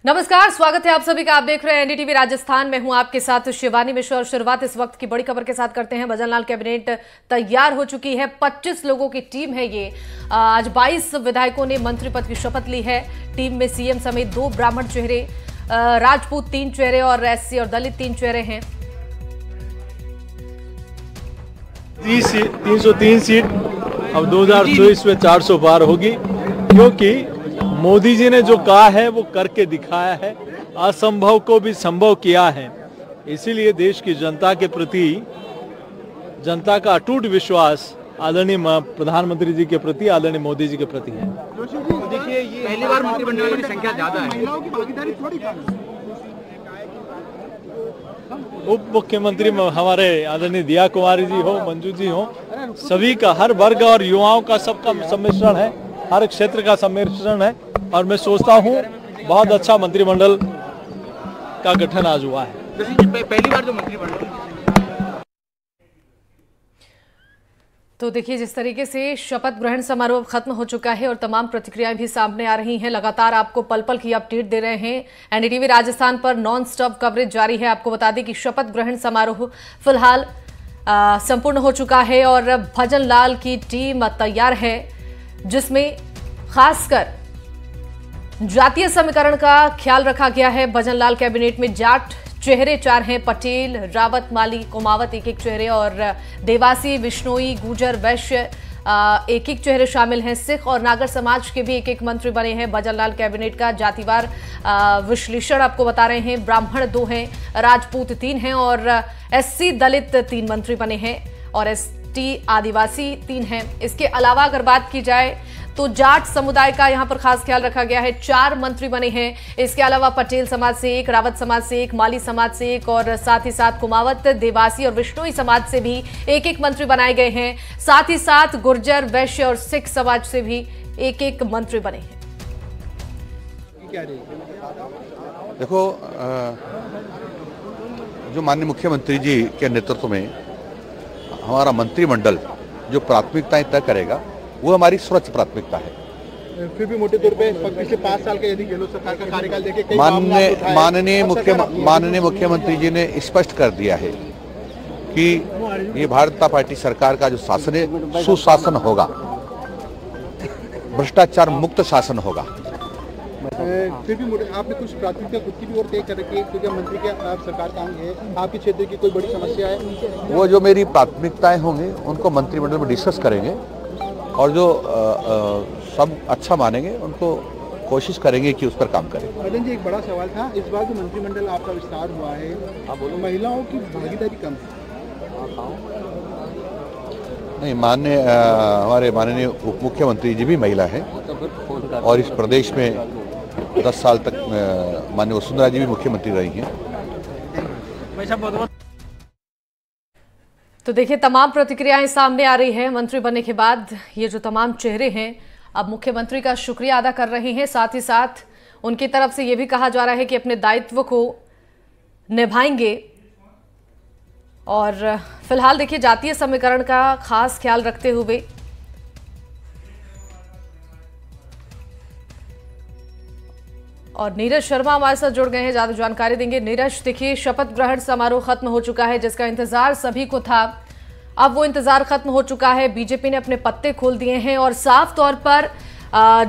नमस्कार, स्वागत है आप सभी का। आप देख रहे हैं एनडीटीवी राजस्थान। मैं हूं आपके साथ शिवानी मिश्रा और शुरुआत इस वक्त की बड़ी खबर के साथ करते हैं। भजनलाल कैबिनेट तैयार हो चुकी है। 25 लोगों की टीम है ये। आज 22 विधायकों ने मंत्री पद की शपथ ली है। टीम में सीएम समेत 2 ब्राह्मण चेहरे, राजपूत 3 चेहरे और एससी और दलित 3 चेहरे हैं। 303 सीट अब 2024 में 400 पार होगी, क्योंकि मोदी जी ने जो कहा है वो करके दिखाया है, असंभव को भी संभव किया है। इसीलिए देश की जनता के प्रति, जनता का अटूट विश्वास आदरणीय प्रधानमंत्री जी के प्रति, आदरणीय मोदी जी के प्रति है। देखिए, ये पहली बार मंत्रिमंडल की संख्या ज्यादा है। महिलाओं की भागीदारी थोड़ी कम। उप मुख्यमंत्री हमारे आदरणीय दिया कुमारी जी हो, मंजू जी हो, सभी का, हर वर्ग और युवाओं का सबका सम्मिश्रण है, हर क्षेत्र का सम्मिश्रण है। और मैं सोचता हूँ बहुत अच्छा मंत्रिमंडल का गठन आज हुआ है। पहली बार जो मंत्रिमंडल। तो देखिए, जिस तरीके से शपथ ग्रहण समारोह खत्म हो चुका है और तमाम प्रतिक्रियाएं भी सामने आ रही हैं। लगातार आपको पल पल की अपडेट दे रहे हैं। एनडीटीवी राजस्थान पर नॉन स्टॉप कवरेज जारी है। आपको बता दें कि शपथ ग्रहण समारोह फिलहाल संपूर्ण हो चुका है और भजनलाल की टीम तैयार है, जिसमें खासकर जातीय समीकरण का ख्याल रखा गया है। भजनलाल कैबिनेट में जाट चेहरे 4 हैं, पटेल, रावत, माली, कुमावत 1-1 चेहरे और देवासी, विश्नोई, गुर्जर, वैश्य 1-1 चेहरे शामिल हैं। सिख और नागर समाज के भी 1-1 मंत्री बने हैं। भजनलाल कैबिनेट का जातिवार विश्लेषण आपको बता रहे हैं। ब्राह्मण 2 हैं, राजपूत 3 हैं और एससी दलित 3 मंत्री बने हैं और एसटी आदिवासी 3 हैं। इसके अलावा अगर बात की जाए तो जाट समुदाय का यहां पर खास ख्याल रखा गया है, 4 मंत्री बने हैं। इसके अलावा पटेल समाज से 1, रावत समाज से 1, माली समाज से 1 और साथ ही साथ कुमावत, देवासी और विश्नोई समाज से भी 1-1 मंत्री बनाए गए हैं। साथ ही साथ गुर्जर, वैश्य और सिख समाज से भी 1-1 मंत्री बने हैं। देखो, जो माननीय मुख्यमंत्री जी के नेतृत्व में हमारा मंत्रिमंडल जो प्राथमिकताएं तय करेगा वो हमारी सर्वोच्च प्राथमिकता है। फिर भी मोटे तौर पे पिछले 5 साल का यदि गहलोत सरकार का कार्यकाल देखें, माननीय मुख्यमंत्री जी ने स्पष्ट कर दिया है कि ये भारतीय जनता पार्टी सरकार का जो शासन है सुशासन होगा, भ्रष्टाचार मुक्त शासन होगा। फिर भी आपने कुछ प्राथमिकता खुद की भी और तय कर रखी है, क्योंकि मंत्री के आप सरकार का अंग है, आपके क्षेत्र की कोई बड़ी समस्या है? वो जो मेरी प्राथमिकताएं होंगी उनको मंत्रिमंडल में डिस्कस करेंगे और जो सब अच्छा मानेंगे उनको कोशिश करेंगे कि उस पर काम करें। मदन जी, एक बड़ा सवाल था, इस बार जो मंत्रिमंडल आपका विस्तार हुआ है, महिलाओं की भागीदारी कम है। नहीं, हमारे माननीय उप मुख्यमंत्री जी भी महिला हैं और इस प्रदेश में 10 साल तक माननीय वसुंधरा जी भी मुख्यमंत्री रही हैं। तो देखिए, तमाम प्रतिक्रियाएं सामने आ रही है। मंत्री बनने के बाद ये जो तमाम चेहरे हैं अब मुख्यमंत्री का शुक्रिया अदा कर रहे हैं। साथ ही साथ उनकी तरफ से ये भी कहा जा रहा है कि अपने दायित्व को निभाएंगे। और फिलहाल देखिए, जातीय समीकरण का खास ख्याल रखते हुए और नीरज शर्मा हमारे साथ जुड़ गए हैं, ज्यादा जानकारी देंगे। नीरज, देखिए, शपथ ग्रहण समारोह खत्म हो चुका है, जिसका इंतजार सभी को था। अब वो इंतजार खत्म हो चुका है। बीजेपी ने अपने पत्ते खोल दिए हैं और साफ तौर पर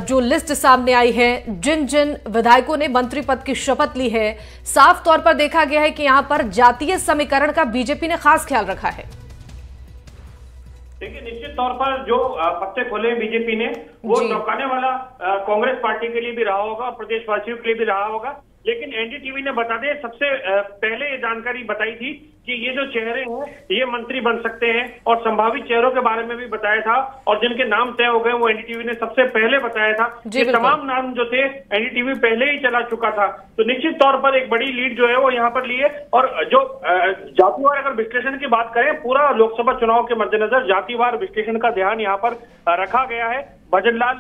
जो लिस्ट सामने आई है, जिन जिन विधायकों ने मंत्री पद की शपथ ली है, साफ तौर पर देखा गया है कि यहां पर जातीय समीकरण का बीजेपी ने खास ख्याल रखा है। देखिए, निश्चित तौर पर जो पत्ते खोले हैं बीजेपी ने, वो चौंकाने वाला कांग्रेस पार्टी के लिए भी रहा होगा और प्रदेशवासियों के लिए भी रहा होगा। लेकिन एनडीटीवी ने बता दें, सबसे पहले ये जानकारी बताई थी कि ये जो चेहरे हैं ये मंत्री बन सकते हैं और संभावित चेहरों के बारे में भी बताया था और जिनके नाम तय हो गए वो एनडीटीवी ने सबसे पहले बताया था। ये तमाम नाम जो थे एनडीटीवी पहले ही चला चुका था। तो निश्चित तौर पर एक बड़ी लीड जो है वो यहाँ पर ली है। और जो जातिवार अगर विश्लेषण की बात करें, पूरा लोकसभा चुनाव के मद्देनजर जातिवार विश्लेषण का ध्यान यहाँ पर रखा गया है भजनलाल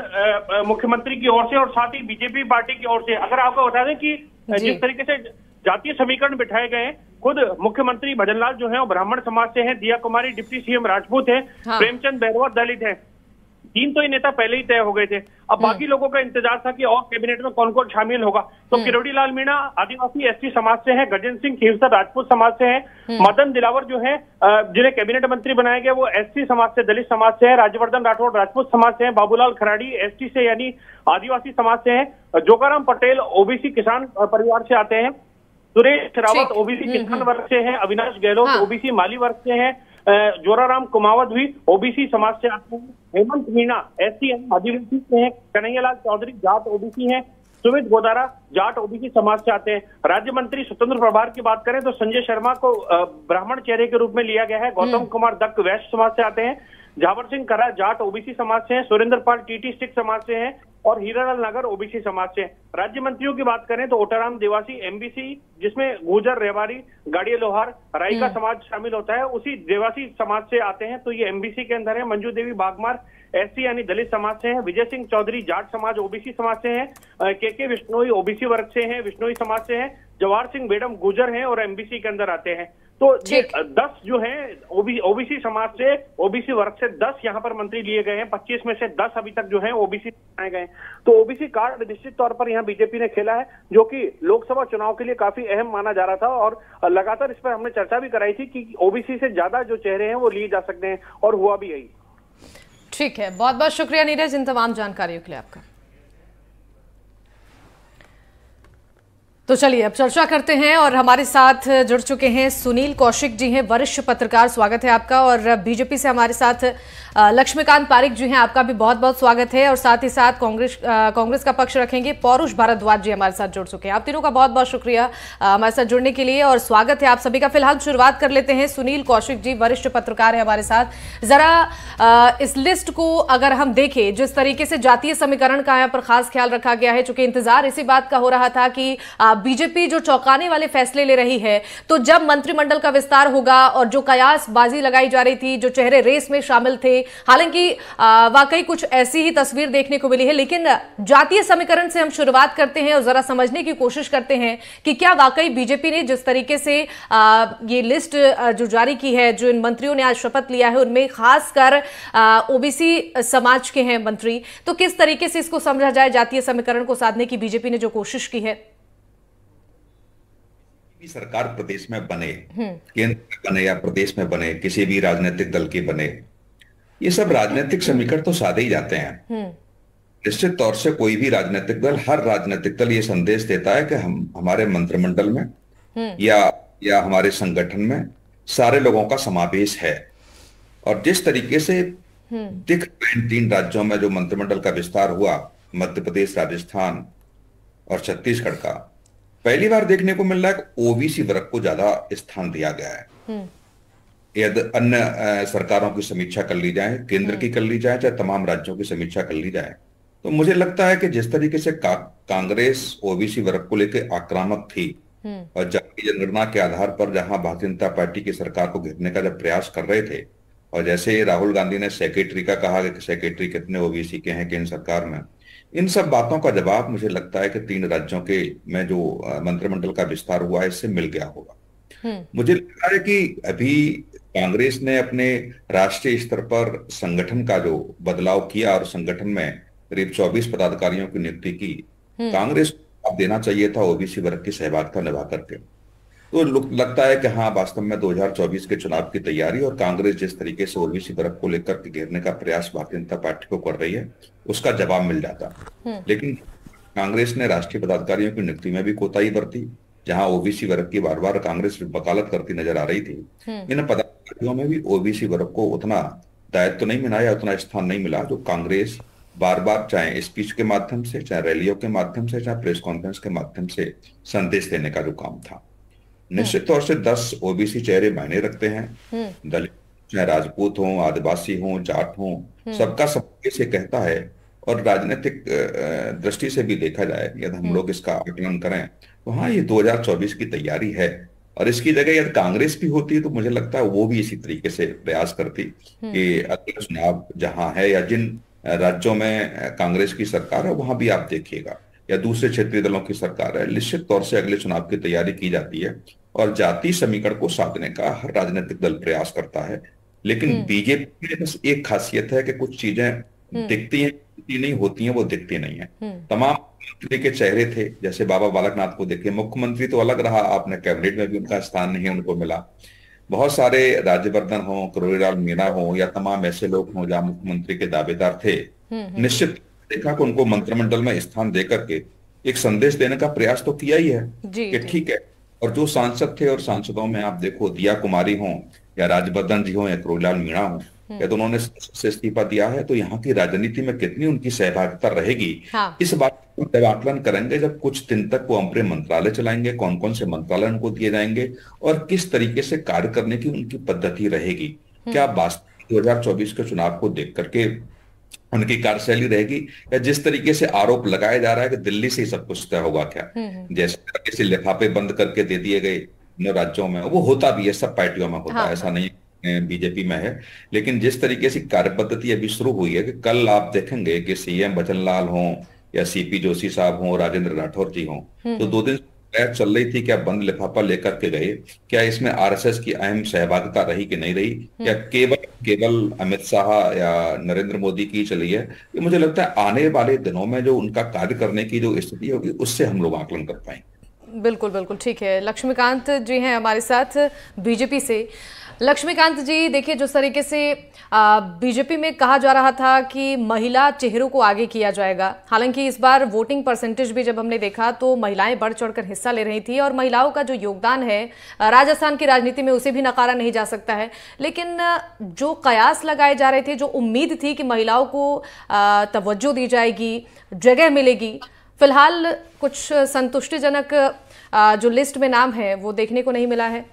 मुख्यमंत्री की ओर से और साथ ही बीजेपी पार्टी की ओर से। अगर आपको बता दें कि जिस तरीके से जातीय समीकरण बिठाए गए हैं, खुद मुख्यमंत्री भजनलाल जो है वो ब्राह्मण समाज से हैं, दिया कुमारी डिप्टी सीएम राजपूत हैं, प्रेमचंद बैरवा दलित हैं, 3 तो ये नेता पहले ही तय हो गए थे। अब बाकी लोगों का इंतजार था कि और कैबिनेट में कौन कौन शामिल होगा। तो किरोड़ी लाल मीणा आदिवासी एसटी समाज से हैं, गजेंद्र सिंह खीवसर राजपूत समाज से हैं, मदन दिलावर जो है जिन्हें कैबिनेट मंत्री बनाया गया वो एसटी समाज से, दलित समाज से है, राज्यवर्धन राठौड़ राजपूत समाज से है, बाबूलाल खराड़ी एसटी से यानी आदिवासी समाज से है, जोगाराम पटेल ओबीसी किसान परिवार से आते हैं, सुरेश रावत ओबीसी किसान वर्ग से हैं, अविनाश गहलोत ओबीसी माली वर्ग से हैं, जोराराम कुमावत भी ओबीसी समाज से आते हैं, हेमंत मीणा एससी आदिवासी से हैं, कन्हैयालाल चौधरी जाट ओबीसी हैं, सुमित गोदारा जाट ओबीसी समाज से आते हैं। राज्य मंत्री स्वतंत्र प्रभार की बात करें तो संजय शर्मा को ब्राह्मण चेहरे के रूप में लिया गया है, गौतम कुमार दत्त वैश्य समाज से आते हैं, झावर सिंह करा जाट ओबीसी समाज से हैं, सुरेंद्र पाल टीटी स्टिक समाज से हैं और हीरालाल नागर ओबीसी समाज से। राज्य मंत्रियों की बात करें तो ओटाराम देवासी एमबीसी जिसमें गुर्जर रेवाड़ी गाड़िया लोहार राइका समाज शामिल होता है उसी देवासी समाज से आते हैं, तो ये एमबीसी के अंदर है। मंजू देवी बागमार एससी यानी दलित समाज से हैं, विजय सिंह चौधरी जाट समाज ओबीसी समाज से हैं, के विश्नोई ओबीसी वर्ग से हैं, विश्नोई समाज से हैं, जवाहर सिंह बेडम गुर्जर हैं और एमबीसी के अंदर आते हैं। तो ये 10 जो हैं ओबीसी समाज से ओबीसी वर्ग से 10 यहाँ पर मंत्री लिए गए हैं, 25 में से 10 अभी तक जो हैं ओबीसी बनाए गए हैं। तो ओबीसी कार्ड निश्चित तौर पर यहाँ बीजेपी ने खेला है जो कि लोकसभा चुनाव के लिए काफी अहम माना जा रहा था और लगातार इस पर हमने चर्चा भी कराई थी कि ओबीसी से ज्यादा जो चेहरे हैं वो लिए जा सकते हैं और हुआ भी यही। ठीक है, बहुत बहुत शुक्रिया नीरज इन तमाम जानकारियों के लिए आपका। तो चलिए अब चर्चा करते हैं और हमारे साथ जुड़ चुके हैं सुनील कौशिक जी हैं, वरिष्ठ पत्रकार, स्वागत है आपका। और बीजेपी से हमारे साथ लक्ष्मीकांत पारिक जी हैं, आपका भी बहुत बहुत स्वागत है। और साथ ही साथ कांग्रेस का पक्ष रखेंगे पौरुष भारद्वाज जी हमारे साथ जुड़ चुके हैं। आप तीनों का बहुत बहुत शुक्रिया हमारे साथ जुड़ने के लिए और स्वागत है आप सभी का। फिलहाल शुरुआत कर लेते हैं, सुनील कौशिक जी वरिष्ठ पत्रकार है हमारे साथ। जरा इस लिस्ट को अगर हम देखें, जिस तरीके से जातीय समीकरण का यहाँ पर खास ख्याल रखा गया है, चूंकि इंतजार इसी बात का हो रहा था कि बीजेपी जो चौंकाने वाले फैसले ले रही है, तो जब मंत्रिमंडल का विस्तार होगा और जो कयासबाजी लगाई जा रही थी, जो चेहरे रेस में शामिल थे, हालांकि वाकई कुछ ऐसी ही तस्वीर देखने को मिली है। लेकिन जातीय समीकरण से हम शुरुआत करते हैं और जरा समझने की कोशिश करते हैं कि क्या वाकई बीजेपी ने जिस तरीके से ये लिस्ट जो जारी की है, जो इन मंत्रियों ने आज शपथ लिया है, उनमें खासकर ओबीसी समाज के हैं मंत्री, तो किस तरीके से इसको समझा जाए जातीय समीकरण को साधने की बीजेपी ने जो कोशिश की है? सरकार प्रदेश में बने, केंद्र में बने या प्रदेश में बने, किसी भी राजनीतिक दल की बने, ये सब राजनीतिक समीकरण तो साधे ही जाते हैं। निश्चित तौर से कोई भी राजनीतिक दल, हर राजनीतिक दल ये संदेश देता है कि हम हमारे मंत्रिमंडल में या हमारे संगठन में सारे लोगों का समावेश है। और जिस तरीके से दिख 3 राज्यों में जो मंत्रिमंडल का विस्तार हुआ, मध्य प्रदेश, राजस्थान और छत्तीसगढ़ का, पहली बार देखने को मिल रहा है कि ओबीसी वर्ग को ज्यादा स्थान दिया गया है। यदि अन्य सरकारों की समीक्षा कर ली जाए, केंद्र की कर ली जाए, चाहे तमाम राज्यों की समीक्षा कर ली जाए, तो मुझे लगता है कि जिस तरीके से कांग्रेस ओबीसी वर्ग को लेकर आक्रामक थी और जातीय जनगणना के आधार पर जहां भारतीय जनता पार्टी की सरकार को घेरने का जब प्रयास कर रहे थे, और जैसे राहुल गांधी ने सेक्रेटरी का कहा कि सेक्रेटरी कितने ओबीसी के हैं केंद्र सरकार में, इन सब बातों का जवाब मुझे लगता है कि 3 राज्यों के में जो मंत्रिमंडल का विस्तार हुआ है इससे मिल गया होगा। मुझे लगता है कि अभी कांग्रेस ने अपने राष्ट्रीय स्तर पर संगठन का जो बदलाव किया और संगठन में करीब 24 पदाधिकारियों की नियुक्ति की, कांग्रेस को देना चाहिए था ओबीसी वर्ग की सहभागिता निभा करके। तो लगता है कि हाँ, वास्तव में 2024 के चुनाव की तैयारी और कांग्रेस जिस तरीके से ओबीसी वर्ग को लेकर के घेरने का प्रयास भारतीय जनता पार्टी को कर रही है, उसका जवाब मिल जाता। लेकिन कांग्रेस ने राष्ट्रीय पदाधिकारियों की नियुक्ति में भी कोताही बरती, जहां ओबीसी वर्ग की बार बार कांग्रेस वकालत करती नजर आ रही थी। इन पदाधिकारियों में भी ओबीसी वर्ग को उतना दायित्व तो नहीं मिला या उतना स्थान नहीं मिला जो कांग्रेस बार बार चाहे स्पीच के माध्यम से, चाहे रैलियों के माध्यम से, चाहे प्रेस कॉन्फ्रेंस के माध्यम से संदेश देने का जो काम था। निश्चित तौर से 10 ओबीसी चेहरे मायने रखते हैं। दलित, चाहे राजपूत हो, आदिवासी हो, जाट हो, सबका सबके से कहता है। और राजनीतिक दृष्टि से भी देखा जाए, यदि हम लोग इसका आकलन करें, तो हाँ, ये 2024 की तैयारी है। और इसकी जगह यदि कांग्रेस भी होती तो मुझे लगता है वो भी इसी तरीके से प्रयास करती कि अगला चुनाव जहां है या जिन राज्यों में कांग्रेस की सरकार है वहां भी आप देखिएगा, या दूसरे क्षेत्रीय दलों की सरकार है, निश्चित तौर से अगले चुनाव की तैयारी की जाती है और जातीय समीकरण को साधने का हर राजनीतिक दल प्रयास करता है। लेकिन बीजेपी में बस एक खासियत है कि कुछ चीजें दिखती हैं, नहीं होती हैं, वो दिखती नहीं है। तमाम मंत्री के चेहरे थे, जैसे बाबा बालकनाथ को देखिए, मुख्यमंत्री तो अलग रहा, आपने कैबिनेट में भी उनका स्थान नहीं उनको मिला। बहुत सारे राज्यवर्धन हो, किरोड़ीलाल मीणा हो, या तमाम ऐसे लोग हों जहां मुख्यमंत्री के दावेदार थे, निश्चित देखा कि उनको मंत्रिमंडल में स्थान देकर के एक संदेश देने का प्रयास तो किया ही है कि ठीक है। और जो सांसद थे, और सांसदों में आप देखो दिया कुमारी हो या राज्यवर्धन जी हो या किरोड़ीलाल मीणा हो, या तो उन्होंने से इस्तीफा दिया है, तो यहाँ की राजनीति में कितनी उनकी सहभागिता रहेगी, इस बात को आकलन करेंगे जब कुछ दिन तक वो अपने मंत्रालय चलाएंगे, कौन कौन से मंत्रालय उनको दिए जाएंगे और किस तरीके से कार्य करने की उनकी पद्धति रहेगी। क्या वास्तव 2024 के चुनाव को देख करके उनकी कार्यशैली रहेगी, या जिस तरीके से आरोप लगाया जा रहा है कि दिल्ली से ही सब कुछ तय होगा, क्या जैसे किसी लिफाफे बंद करके दे दिए गए राज्यों में, वो होता भी है, सब पार्टियों में होता है, ऐसा नहीं बीजेपी में है। लेकिन जिस तरीके से कार्य पद्धति अभी शुरू हुई है कि कल आप देखेंगे कि सीएम भजनलाल हो या सीपी जोशी साहब हो, राजेंद्र राठौर जी हो, तो 2 दिन चल रही थी, क्या बंद लिफाफा लेकर के गए, क्या इसमें आरएसएस की अहम सहभागिता रही कि नहीं रही, या केवल अमित शाह या नरेंद्र मोदी की चली है। ये मुझे लगता है आने वाले दिनों में जो उनका कार्य करने की जो स्थिति होगी, उससे हम लोग आकलन कर पाएंगे। बिल्कुल बिल्कुल, ठीक है। लक्ष्मीकांत जी हैं हमारे साथ बीजेपी से। लक्ष्मीकांत जी, देखिए जिस तरीके से बीजेपी में कहा जा रहा था कि महिला चेहरों को आगे किया जाएगा, हालांकि इस बार वोटिंग परसेंटेज भी जब हमने देखा तो महिलाएं बढ़ चढ़कर हिस्सा ले रही थी, और महिलाओं का जो योगदान है राजस्थान की राजनीति में उसे भी नकारा नहीं जा सकता है। लेकिन जो कयास लगाए जा रहे थे, जो उम्मीद थी कि महिलाओं को तवज्जो दी जाएगी, जगह मिलेगी, फिलहाल कुछ संतुष्टिजनक जो लिस्ट में नाम है वो देखने को नहीं मिला है।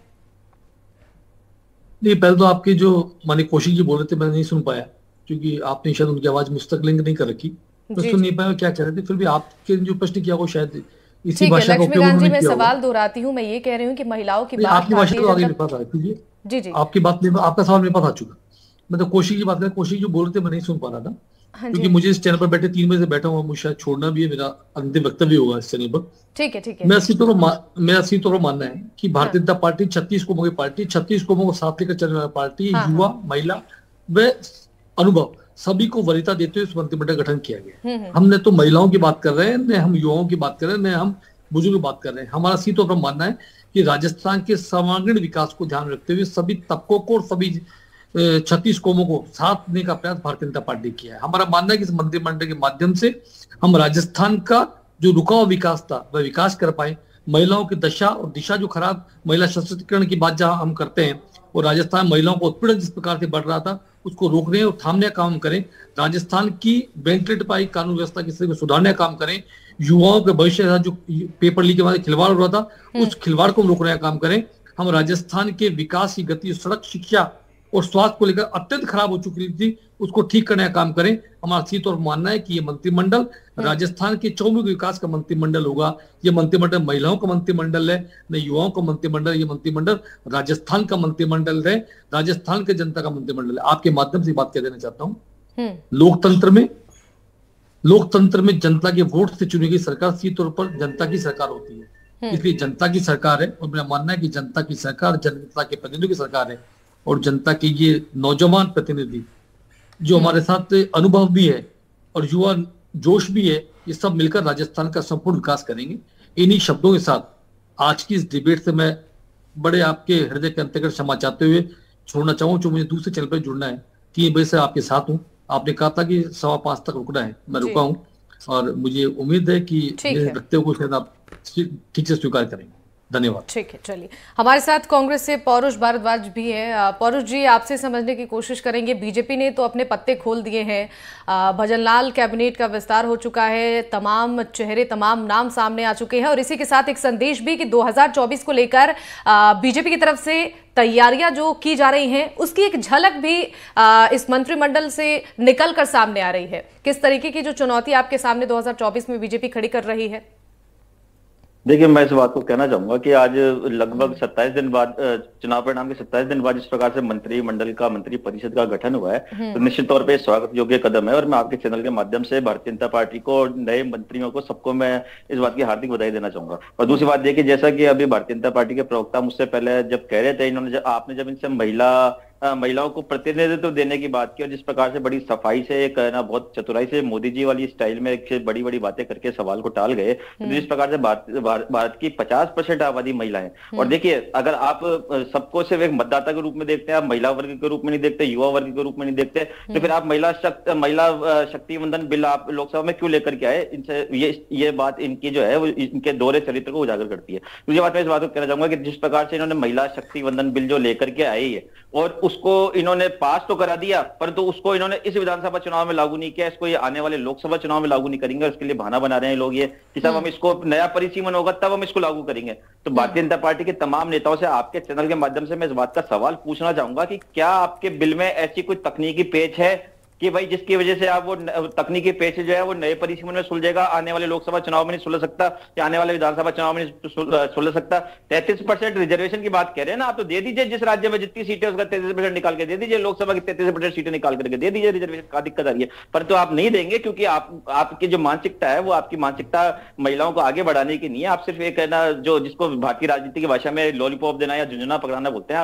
नहीं, पहले तो आपकी जो मानी कौशिक जी बोल रहे थे मैंने नहीं सुन पाया, क्योंकि आपने शायद उनकी आवाज मुझ तक लिंक नहीं कर रखी, मैं सुन नहीं पाया क्या कह रहे थे। फिर भी आपके जो प्रश्न किया वो शायद इसी भाषा का उपयोग उन्होंने किया। मैं सवाल दोहराती हूँ, मैं ये कह रही हूँ कि महिलाओं की बात, आपकी भाषा तो आगे मेरे पास आ चुकी है जी, आपकी बात में आपका सवाल मेरे पास आ चुका। मैं तो कौशिक की बात कर, कौशिक जो बोल रहे थे मैं नहीं सुन पा रहा था, क्योंकि मुझे इस चैनल पर बैठे 3 बजे से बैठा हुआ, मुझे शायद छोड़ना भी है, मेरा अंतिम वक्तव्य होगा इस चैनल पर। ठीक है, ठीक है। मेरा सीधे तौर पर मानना है कि भारतीय जनता पार्टी 36 कौमों की पार्टी, 36 कौमों को साथ लेकर चलने वाली पार्टी, युवा, महिला व अनुभव सभी को वरीयता देते हुए इस मंत्रिमंडल का गठन किया गया। हमने तो महिलाओं की बात कर रहे हैं, न हम युवाओं की बात कर रहे हैं, न हम बुजुर्ग की बात कर रहे हैं। हमारा सीधे तौर पर मानना है कि राजस्थान के सर्वांगीण विकास को ध्यान रखते हुए सभी तबकों को और सभी 36 कौमों को साथ देने का प्रयास भारतीय जनता पार्टी किया है। हमारा मानना है कि इस मंत्रिमंडल के माध्यम से हम राजस्थान का जो रुका हुआ विकास था वह विकास कर पाए। महिलाओं की दशा और दिशा जो खराब, महिला सशक्तिकरण की बात जहां हम करते हैं, और राजस्थान महिलाओं को उत्पीड़न जिस प्रकार से बढ़ रहा था उसको रोकने और थामने का काम करें। राजस्थान की वेंटिलेटर पाई कानून व्यवस्था की स्थिति को सुधारने का काम करें। युवाओं के भविष्य के साथ जो पेपर लीक के बाद खिलवाड़ हो रहा था, उस खिलवाड़ को रोकने का काम करें। हम राजस्थान के विकास की गति, सड़क, शिक्षा और स्वास्थ्य को लेकर अत्यंत खराब हो चुकी थी, उसको ठीक करने का काम करें। हमारा सीधे तौर पर मानना है कि ये मंत्रिमंडल राजस्थान के चौमुखी विकास का मंत्रिमंडल होगा। ये मंत्रिमंडल महिलाओं का मंत्रिमंडल है, न युवाओं का मंत्रिमंडल। ये मंत्रिमंडल राजस्थान का मंत्रिमंडल है, राजस्थान के जनता का मंत्रिमंडल है। आपके माध्यम से बात कह देना चाहता हूँ, लोकतंत्र में जनता के वोट से चुनी गई सरकार सीधे तौर पर जनता की सरकार होती है, इसलिए जनता की सरकार है। और मेरा मानना है कि जनता की सरकार जनता के प्रतिनिधियों की सरकार है, और जनता के ये नौजवान प्रतिनिधि जो हमारे साथ अनुभव भी है और युवा जोश भी है, ये सब मिलकर राजस्थान का संपूर्ण विकास करेंगे। इन्हीं शब्दों के साथ आज की इस डिबेट से मैं बड़े आपके हृदय के अंतर्गत क्षमा चाहते हुए छोड़ना चाहूँ, जो मुझे दूसरे चैनल पर जुड़ना है। 3 बजे से आपके साथ हूँ। आपने कहा था कि 5:15 तक रुकना है, मैं रुका हूँ, और मुझे उम्मीद है कि मेरे वक्तव्य को शायद आप ठीक से स्वीकार करेंगे। धन्यवाद। ठीक है, चलिए हमारे साथ कांग्रेस से पौरुष भारद्वाज भी है। पौरुष जी, आपसे समझने की कोशिश करेंगे। बीजेपी ने तो अपने पत्ते खोल दिए हैं, भजनलाल कैबिनेट का विस्तार हो चुका है, तमाम चेहरे, तमाम नाम सामने आ चुके हैं, और इसी के साथ एक संदेश भी कि 2024 को लेकर बीजेपी की तरफ से तैयारियां जो की जा रही हैं उसकी एक झलक भी इस मंत्रिमंडल से निकल कर सामने आ रही है। किस तरीके की जो चुनौती आपके सामने 2024 में बीजेपी खड़ी कर रही है? देखिए, मैं इस बात को कहना चाहूंगा कि आज लगभग 27 दिन बाद, चुनाव परिणाम के 27 दिन बाद जिस प्रकार से मंत्रिमंडल का, मंत्री परिषद का गठन हुआ है, तो निश्चित तौर पे स्वागत योग्य कदम है। और मैं आपके चैनल के माध्यम से भारतीय जनता पार्टी को, नए मंत्रियों को, सबको मैं इस बात की हार्दिक बधाई देना चाहूंगा। और दूसरी बात देखिए, जैसा कि अभी भारतीय जनता पार्टी के प्रवक्ता मुझसे पहले जब कह रहे थे, आपने जब इनसे महिला महिलाओं को प्रतिनिधित्व देने की बात की और जिस प्रकार से बड़ी सफाई से एक ना बहुत चतुराई से मोदी जी वाली स्टाइल में बड़ी बड़ी बातें करके सवाल को टाल गए, जिस प्रकार से भारत की 50% आबादी महिलाएं, और देखिए अगर आप सबको सिर्फ एक मतदाता के रूप में देखते हैं, आप महिला वर्ग के रूप में नहीं देखते, युवा वर्ग के रूप में नहीं देखते, तो फिर आप महिला शक्ति वंदन बिल आप लोकसभा में क्यों लेकर के आए? इनसे ये बात इनकी जो है वो इनके दोहरे चरित्र को उजागर करती है। दूसरी बात मैं इस बात को कहना चाहूंगा कि जिस प्रकार से इन्होंने महिला शक्ति वंदन बिल जो लेकर के आई है और उसको इन्होंने पास तो करा दिया, परंतु उसको इन्होंने इस विधानसभा चुनाव में लागू नहीं किया, इसको ये आने वाले लोकसभा चुनाव में लागू नहीं करेंगे और इसके लिए बहाना बना रहे हैं लोग ये कि साहब हम इसको नया परिसीमन होगा तब हम इसको लागू करेंगे। तो भारतीय जनता पार्टी के तमाम नेताओं से आपके चैनल के माध्यम से मैं इस बात का सवाल पूछना चाहूंगा कि क्या आपके बिल में ऐसी कोई तकनीकी पेच है कि भाई जिसकी वजह से आप वो तकनीकी पेच जो है वो नए परिसीमन में सुलझेगा, आने वाले लोकसभा चुनाव में नहीं सुलझ सकता या आने वाले विधानसभा चुनाव में नहीं सुलझ सकता? 33% रिजर्वेशन की बात कह रहे हैं ना आप, तो दे दीजिए, जिस राज्य में जितनी सीटें उसका 33% निकाल के दे दीजिए, लोकसभा की 33% सीटें निकाल करके दे दीजिए, रिजर्वेशन का दिक्कत आ रही है। परंतु आप नहीं देंगे क्योंकि आपकी जो मानसिकता है वो आपकी मानसिकता महिलाओं को आगे बढ़ाने की नहीं है। आप सिर्फ एक है ना जो जिसको भारतीय राजनीति की भाषा में लॉलीपॉप देना या झुंझुना पकड़ाना बोलते हैं,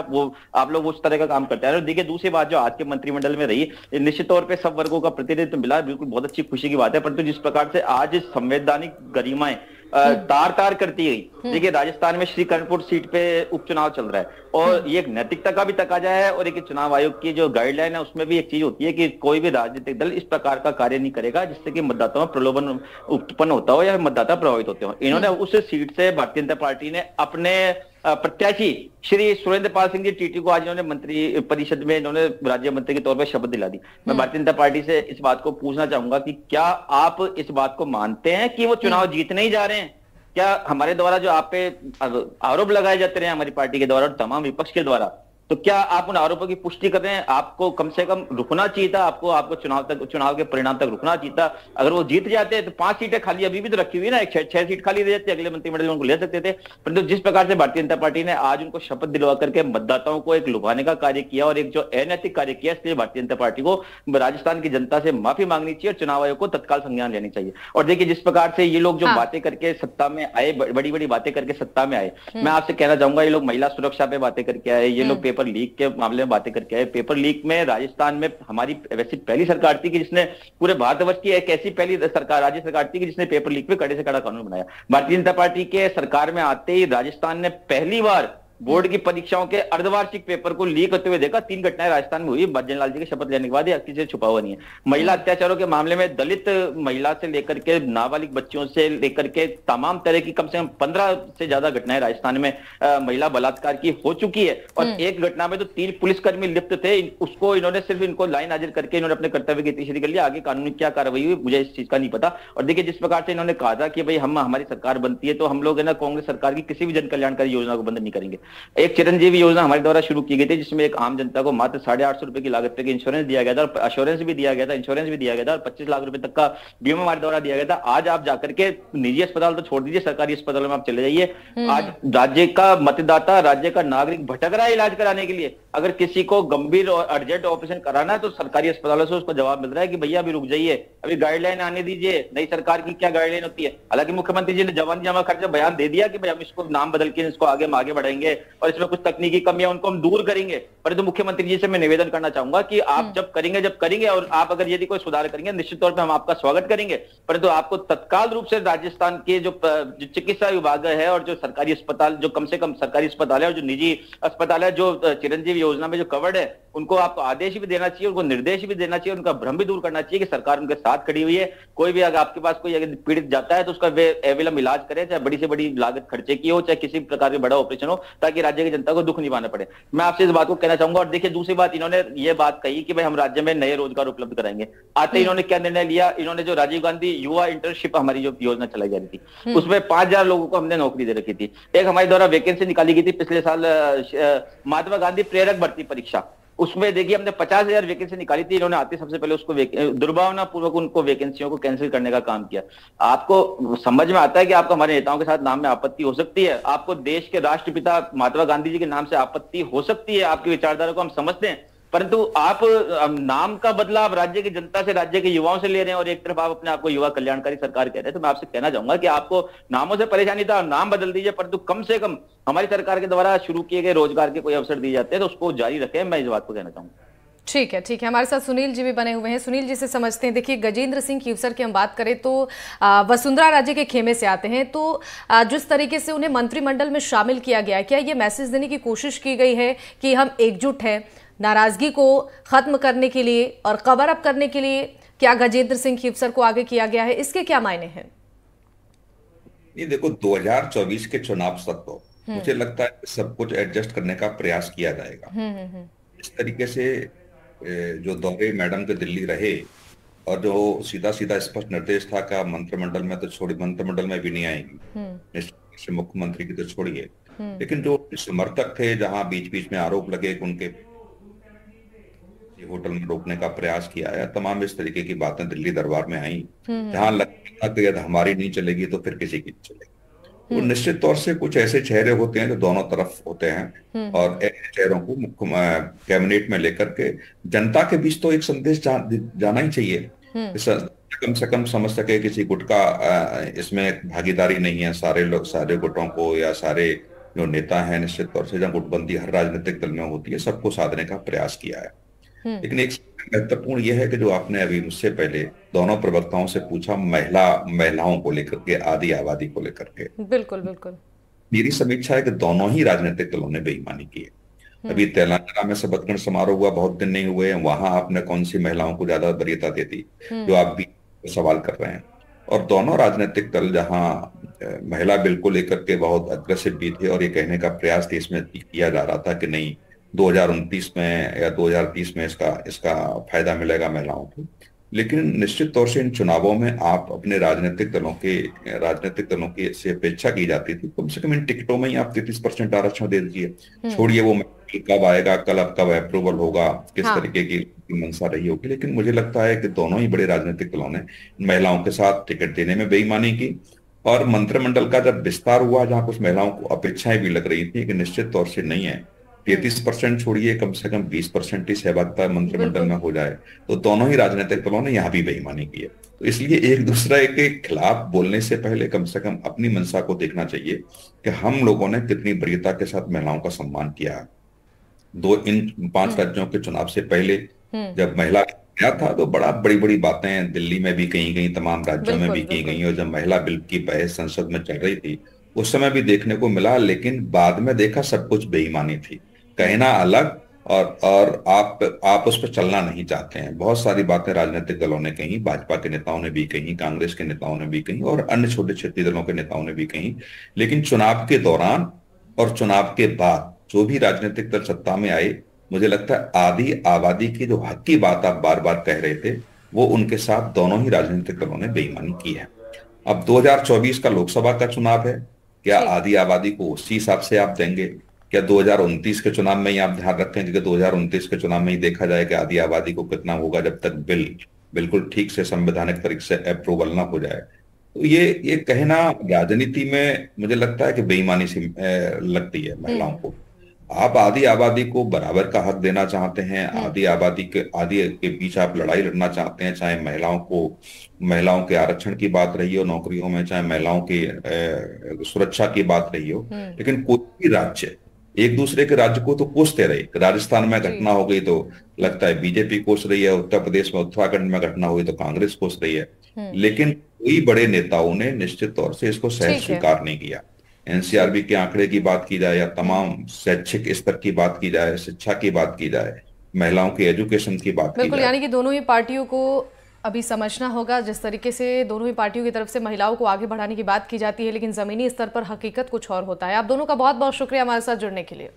आप लोग उस तरह का काम करते हैं। देखिए दूसरी बात जो आज के मंत्रिमंडल में रही, निश्चित तौर पर सब वर्गों का प्रतिनिधित्व मिला, बिल्कुल बहुत अच्छी खुशी की बात है, परंतु जिस प्रकार से आज संवैधानिक गरिमाएं तार करती गई। देखिए राजस्थान में श्रीकरणपुर सीट पे उपचुनाव चल रहा है और ये एक नैतिकता का भी तकाजा है और एक चुनाव आयोग की जो गाइडलाइन है उसमें भी एक चीज होती है कि कोई भी राजनीतिक दल इस प्रकार का कार्य नहीं करेगा जिससे कि मतदाताओं में प्रलोभन उत्पन्न होता हो या मतदाता प्रभावित होते हो। इन्होंने उस सीट से भारतीय जनता पार्टी ने अपने प्रत्याशी श्री सुरेंद्र पाल सिंह जी टीटी को आज इन्होंने मंत्री परिषद में इन्होंने राज्य मंत्री के तौर पर शपथ दिला दी। मैं भारतीय जनता पार्टी से इस बात को पूछना चाहूंगा कि क्या आप इस बात को मानते हैं कि वो चुनाव जीतने ही जा रहे हैं? क्या हमारे द्वारा जो आप पे आरोप लगाए जाते रहे हमारी पार्टी के द्वारा और तमाम विपक्ष के द्वारा, तो क्या आप उन आरोपों की पुष्टि कर रहे हैं? आपको कम से कम रुकना चाहिए था, आपको चुनाव के परिणाम तक रुकना चाहिए था। अगर वो जीत जाते तो 5 सीटें खाली अभी भी तो रखी हुई ना, 6 सीट खाली दे देते, अगले मंत्रिमंडल में उनको ले सकते थे। परंतु जिस प्रकार से भारतीय जनता पार्टी ने आज उनको शपथ दिलवा करके मतदाताओं को एक लुभाने का कार्य किया और एक जो अनैतिक कार्य किया, इसलिए भारतीय जनता पार्टी को राजस्थान की जनता से माफी मांगनी चाहिए और चुनाव आयोग को तत्काल संज्ञान लेनी चाहिए। और देखिए जिस प्रकार से ये लोग जो बातें करके सत्ता में आए, बड़ी बड़ी बातें करके सत्ता में आए, मैं आपसे कहना चाहूंगा ये लोग महिला सुरक्षा पे बातें करके आए, ये लोग पेपर लीक के मामले में बातें करके आए। पेपर लीक में राजस्थान में हमारी वैसी पहली सरकार थी कि जिसने पूरे भारतवर्ष की एक ऐसी पहली सरकार राज्य सरकार थी कि जिसने पेपर लीक पे कड़े से कड़ा कानून बनाया। भारतीय जनता पार्टी के सरकार में आते ही राजस्थान ने पहली बार बोर्ड की परीक्षाओं के अर्धवार्षिक पेपर को लीक होते हुए देखा। 3 घटनाएं राजस्थान में हुई जनरल जी के शपथ लेने के बाद, या किसी से छुपा हुआ नहीं है। महिला अत्याचारों के मामले में दलित महिला से लेकर के नाबालिग बच्चियों से लेकर के तमाम तरह की कम से कम 15 से ज्यादा घटनाएं राजस्थान में महिला बलात्कार की हो चुकी है। और एक घटना में तो 3 पुलिसकर्मी लिप्त थे, उसको इन्होंने सिर्फ इनको लाइन हाजिर करके इन्होंने अपने कर्तव्य की तीसरी कर लिया। आगे कानूनी क्या कार्रवाई हुई मुझे इस चीज का नहीं पता। और देखिए जिस प्रकार से इन्होंने कहा था कि भाई हमारी सरकार बनती है तो हम लोग है ना कांग्रेस सरकार की किसी भी जन कल्याणकारी योजना को बंद नहीं करेंगे। एक चिरंजीवी योजना हमारे द्वारा शुरू की गई थी जिसमें एक आम जनता को मात्र 850 रुपए की लागत पे इंश्योरेंस दिया गया था, और अश्योरेंस भी दिया गया था, इंश्योरेंस भी दिया गया था, और 25 लाख रुपए तक का बीमा हमारे द्वारा दिया गया था। आज आप जाकर के निजी अस्पताल तो छोड़ दीजिए, सरकारी अस्पतालों में आप चले जाइए, आज राज्य का मतदाता, राज्य का नागरिक भटक रहा है इलाज कराने के लिए। अगर किसी को गंभीर और अर्जेंट ऑपरेशन कराना है तो सरकारी अस्पतालों से उसको जवाब मिल रहा है कि भैया अभी रुक जाइए, अभी गाइडलाइन आने दीजिए, नई सरकार की क्या गाइडलाइन होती है। हालांकि मुख्यमंत्री जी ने जवान जमा खर्चा बयान दे दिया कि भाई हम इसको नाम बदल के इसको आगे बढ़ाएंगे और इसमें कुछ तकनीकी कमियां उनको हम दूर करेंगे। परंतु मुख्यमंत्री जी से मैं निवेदन करना चाहूंगा कि आप जब करेंगे और आप अगर यदि कोई सुधार करेंगे निश्चित तौर पर हम आपका स्वागत करेंगे, परंतु आपको तत्काल रूप से राजस्थान के जो चिकित्सा विभाग है और जो सरकारी अस्पताल, जो कम से कम सरकारी अस्पताल है और जो निजी अस्पताल है जो चिरंजीवी योजना में जो कवर्ड है, उनको आपको आदेश भी देना चाहिए, उनको निर्देश भी देना चाहिए, उनका भ्रम भी दूर करना चाहिए कि सरकार उनके साथ खड़ी हुई है। कोई भी अगर आपके पास कोई अगर पीड़ित जाता है तो उसका अविलंब इलाज करे, चाहे बड़ी से बड़ी लागत खर्चे की हो, चाहे किसी प्रकार के बड़ा ऑपरेशन हो, ताकि राज्य की जनता को दुख नहीं पाना पड़े। मैं आपसे इस बात को कहना चाहूंगा। और देखिए दूसरी बात, इन्होंने ये बात कही कि भाई हम राज्य में नए रोजगार उपलब्ध कराएंगे। आते इन्होंने क्या निर्णय लिया, इन्होंने जो राजीव गांधी युवा इंटर्नशिप हमारी जो योजना चलाई जा रही थी उसमें 5000 लोगों को हमने नौकरी दे रखी थी। एक हमारे द्वारा वैकेंसी निकाली गई थी पिछले साल महात्मा गांधी प्रेरक भर्ती परीक्षा, उसमें देखिए हमने 50,000 वैकेंसी निकाली थी। इन्होंने आते सबसे पहले उसको दुर्भावनापूर्वक उनको वैकेंसियों को कैंसिल करने का काम किया। आपको समझ में आता है कि आपको हमारे नेताओं के साथ नाम में आपत्ति हो सकती है, आपको देश के राष्ट्रपिता महात्मा गांधी जी के नाम से आपत्ति हो सकती है, आपकी विचारधारा को हम समझते हैं, परंतु आप नाम का बदला आप राज्य की जनता से, राज्य के युवाओं से ले रहे हैं और एक तरफ आप अपने आपको युवा कल्याणकारी सरकार कह रहे हैं। तो मैं आपसे कहना चाहूंगा कि आपको नामों से परेशानी था, नाम बदल दीजिए, परंतु कम से कम हमारी सरकार के द्वारा शुरू किए गए रोजगार के कोई अवसर दिए जाते हैं तो उसको जारी रखें, मैं इस बात को कहना चाहूंगा। ठीक है, ठीक है। हमारे साथ सुनील जी भी बने हुए हैं। सुनील जी से समझते हैं। देखिए, गजेंद्र सिंह कीवसर की हम बात करें तो वसुंधरा राजे के खेमे से आते हैं, तो जिस तरीके से उन्हें मंत्रिमंडल में शामिल किया गया है, क्या ये मैसेज देने की कोशिश की गई है कि हम एकजुट हैं नाराजगी को खत्म करने के लिए और कवर अप करने के लिए? क्या गजेंद्र सिंह कीवसर को आगे किया गया है? इसके क्या मायने हैं? ये देखो, 2024 के चुनाव तक तो मुझे लगता है सब कुछ एडजस्ट करने का प्रयास किया जाएगा। इस तरीके से जो दौरे मैडम के दिल्ली रहे और जो सीधा सीधा स्पष्ट निर्देश था का मंत्रिमंडल में तो छोड़ी, मंत्रिमंडल में भी नहीं आएंगी, मुख्यमंत्री की तो छोड़िए, लेकिन जो समर्थक थे, जहां बीच बीच में आरोप लगे कि उनके होटल में रोकने का प्रयास किया है, तमाम इस तरीके की बातें दिल्ली दरबार में आई, जहां लगता था कि यदि हमारी नहीं चलेगी तो फिर किसी की चलेगी। तो निश्चित तौर से कुछ ऐसे चेहरे होते हैं जो दोनों तरफ होते हैं और ऐसे चेहरों को कैबिनेट में लेकर के जनता के बीच तो एक संदेश जाना ही चाहिए। कम से कम समझ सके किसी गुट का इसमें भागीदारी नहीं है, सारे लोग, सारे गुटों को या सारे जो नेता हैं, निश्चित तौर से जब गुटबंदी हर राजनीतिक दल में होती है, सबको साधने का प्रयास किया है। लेकिन एक महत्वपूर्ण यह है कि जो आपने अभी मुझसे पहले दोनों प्रवक्ताओं से पूछा महिलाओं को लेकर के, आदि आबादी को लेकर के, बिल्कुल बिल्कुल मेरी समीक्षा है कि दोनों ही राजनीतिक दलों ने बेईमानी की है। अभी तेलंगाना में शपथ ग्रहण समारोह हुआ, बहुत दिन नहीं हुए, वहां आपने कौन सी महिलाओं को ज्यादा वरीयता दे दी, जो आप भी सवाल कर रहे हैं। और दोनों राजनीतिक दल जहां महिला बिल को लेकर के बहुत अग्रेसिव भी थे और ये कहने का प्रयास देश में किया जा रहा था कि नहीं 2029 में या 2030 में इसका फायदा मिलेगा महिलाओं को, लेकिन निश्चित तौर से इन चुनावों में आप अपने राजनीतिक दलों की से अपेक्षा की जाती थी कम से कम इन टिकटों में ही आप 33% आरक्षण दे दीजिए। छोड़िए वो कब आएगा, कब अप्रूवल होगा, किस तरीके की मंशा रही होगी, लेकिन मुझे लगता है कि दोनों ही बड़े राजनीतिक दलों ने महिलाओं के साथ टिकट देने में बेईमानी की। और मंत्रिमंडल का जब विस्तार हुआ, जहां कुछ महिलाओं को अपेक्षाएं भी लग रही थी कि निश्चित तौर से नहीं है, 33% छोड़िए, कम से कम 20% ही सहभागिता मंत्रिमंडल में हो जाए, तो दोनों ही राजनीतिक दलों ने यहाँ भी बेईमानी की है। तो इसलिए एक दूसरे के खिलाफ बोलने से पहले कम से कम अपनी मंशा को देखना चाहिए कि हम लोगों ने कितनी वरीयता के साथ महिलाओं का सम्मान किया है। इन 5 राज्यों के चुनाव से पहले जब महिला गया था तो बड़ी बड़ी बातें दिल्ली में भी कही गई, तमाम राज्यों में भी की गई, और जब महिला बिल की बहस संसद में चल रही थी उस समय भी देखने को मिला, लेकिन बाद में देखा सब कुछ बेईमानी थी, कहना अलग और आप उस पर चलना नहीं चाहते हैं। बहुत सारी बातें राजनीतिक दलों ने कही, भाजपा के नेताओं ने भी कही, कांग्रेस के नेताओं ने भी कही और अन्य छोटे क्षेत्रीय दलों के नेताओं ने भी कही, लेकिन चुनाव के दौरान और चुनाव के बाद जो भी राजनीतिक दल सत्ता में आए, मुझे लगता है आदि आबादी की जो हक की बात आप बार बार कह रहे थे, वो उनके साथ दोनों ही राजनीतिक दलों ने बेईमानी की है। अब 2024 का लोकसभा का चुनाव है, क्या आदि आबादी को उसी हिसाब से आप देंगे? क्या 2029 के चुनाव में ही आप ध्यान रखें कि 2029 के चुनाव में ही देखा जाए कि आदि आबादी को कितना होगा, जब तक बिल बिल्कुल ठीक से संवैधानिक तरीके से अप्रूवल ना हो जाए? तो ये कहना राजनीति में मुझे लगता है कि बेईमानी सी लगती है महिलाओं को। आप आदि आबादी को बराबर का हक देना चाहते हैं, आदि के बीच आप लड़ाई लड़ना चाहते हैं, चाहे महिलाओं के आरक्षण की बात रही हो नौकरियों में, चाहे महिलाओं की सुरक्षा की बात रही हो, लेकिन कोई भी राज्य एक दूसरे के राज्य को तो कोसते रहे। राजस्थान में घटना हो गई तो लगता है बीजेपी कोस रही है, उत्तर प्रदेश में उत्तराखंड में घटना हुई तो कांग्रेस कोस रही है, लेकिन कोई बड़े नेताओं ने निश्चित तौर से इसको सहज स्वीकार नहीं किया। एनसीआरबी के आंकड़े की बात की जाए या तमाम शैक्षिक स्तर की बात की जाए, शिक्षा की बात की जाए, महिलाओं के एजुकेशन की बात की जाए, बिल्कुल, यानी कि दोनों ही पार्टियों को अभी समझना होगा जिस तरीके से दोनों ही पार्टियों की तरफ से महिलाओं को आगे बढ़ाने की बात की जाती है, लेकिन जमीनी स्तर पर हकीकत कुछ और होता है। आप दोनों का बहुत बहुत शुक्रिया हमारे साथ जुड़ने के लिए।